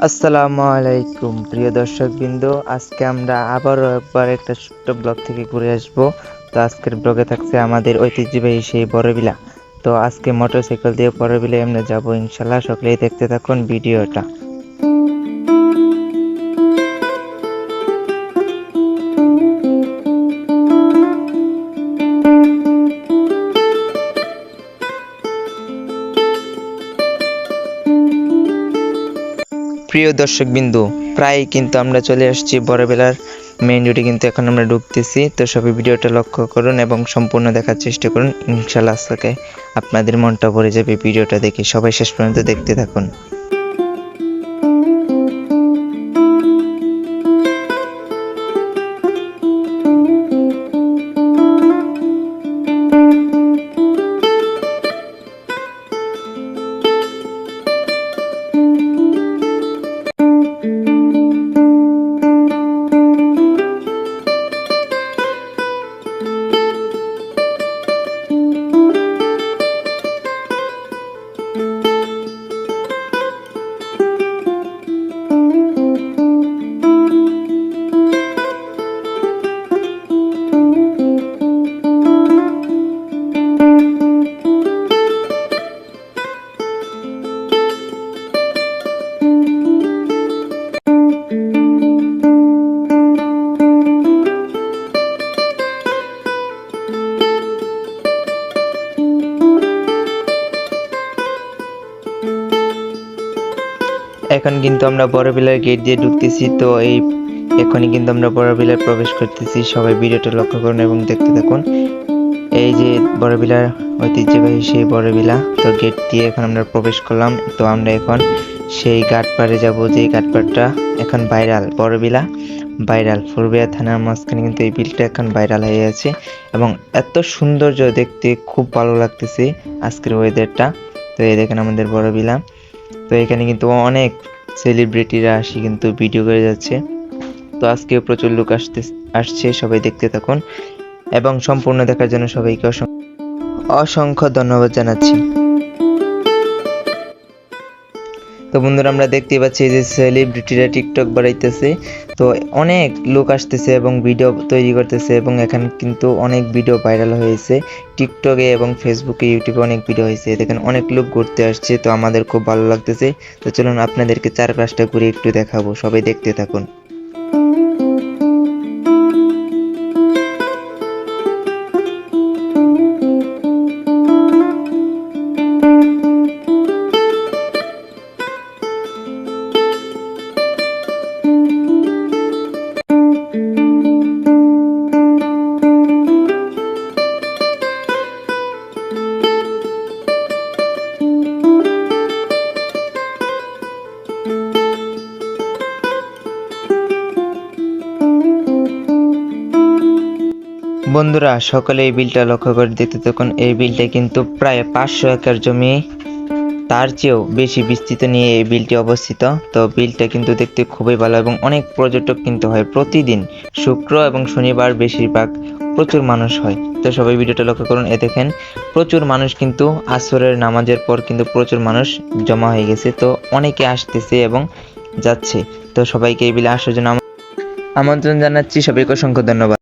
আসসালামু আলাইকুম প্রিয় দর্শকবৃন্দ। আজকে আমরা আবারও একবার একটা ছোট্ট ব্লগ থেকে ঘুরে আসব। তো আজকের ব্লগে থাকছে আমাদের ঐতিহ্যবাহী সেই বড়বিলা। তো আজকে মোটরসাইকেল দিয়ে বড়বিলায় আমরা যাব ইনশাল্লাহ। সকলেই দেখতে থাকুন ভিডিওটা। প্রিয় দর্শকবিন্দু, প্রায় কিন্তু আমরা চলে আসছি বড়বিলার মেইন রোডে, কিন্তু এখন আমরা ঢুকতেছি। তো সবাই ভিডিওটা লক্ষ্য করুন এবং সম্পূর্ণ দেখার চেষ্টা করুন। ইনশাল্লাহ আজকে আপনাদের মনটা ভরে যাবে ভিডিওটা দেখে। সবাই শেষ পর্যন্ত দেখতে থাকুন। এখন কিন্তু আমরা বড়বিলার গেট দিয়ে ঢুকতেছি। তো এখনই কিন্তু আমরা বড়বিলায় প্রবেশ করতেছি। সবাই ভিডিওটা লক্ষ্য করুন এবং দেখতে থাকুন। এই যে বড়বিলার ঐতিহ্যবাহী সেই বড়বিলা। তো গেট দিয়ে এখন আমরা প্রবেশ করলাম। তো আমরা এখন সেই ঘাটপাড়ে যাব, যে ঘাটপাড়টা এখন ভাইরাল। বড়বিলা ভাইরাল, ফুলবিয়া থানার মাঝখানে কিন্তু এই বিলটা এখন ভাইরাল হয়ে আছে এবং এত সৌন্দর্য দেখতে খুব ভালো লাগতেছে আজকের ওয়েদারটা। তো এই দেখেন আমাদের বড়বিলা। তো এখানে কিন্তু অনেক সেলিব্রিটিরা আসি কিন্তু ভিডিও করে যাচ্ছে। তো আজকেও প্রচুর লোক আসছে, সবাই দেখতে থাকুন এবং সম্পূর্ণ দেখার জন্য সবাইকে অসংখ্য ধন্যবাদ জানাচ্ছি। তো বন্ধুরা, আমরা দেখতে পাচ্ছি যে সেলিব্রিটিরা টিকটক বানাইতেছে। তো অনেক লোক আসতেছে এবং ভিডিও তৈরি করতেছে এবং এখানে কিন্তু অনেক ভিডিও ভাইরাল হয়েছে টিকটকে এবং ফেসবুকে, ইউটিউবে অনেক ভিডিও হয়েছে। দেখেন অনেক লোক ঘুরতে আসছে। তো আমাদের খুব ভালো লাগতেছে। তো চলুন আপনাদেরকে চারপাশটা ঘুরে একটু দেখাবো, সবাই দেখতে থাকুন। বন্ধুরা, সকলে এই বিলটা লক্ষ্য করে দেখতে থাকুন। এই বিলটা কিন্তু প্রায় 500 একর জমি, তার চেয়েও বেশি বিস্তৃত নিয়ে এই বিলটি অবস্থিত। তো বিলটা কিন্তু দেখতে খুবই ভালো এবং অনেক পর্যটক কিন্তু হয় প্রতিদিন। শুক্র এবং শনিবার বেশিরভাগ প্রচুর মানুষ হয়। তো সবাই ভিডিওটা লক্ষ্য করুন। দেখেন প্রচুর মানুষ কিন্তু আসরের নামাজের পর কিন্তু প্রচুর মানুষ জমা হয়ে গেছে। তো অনেকে আসতেছে এবং যাচ্ছে। তো সবাইকে এই বিলে আসার জন্য আমন্ত্রণ জানাচ্ছি। সবাইকে অসংখ্য ধন্যবাদ।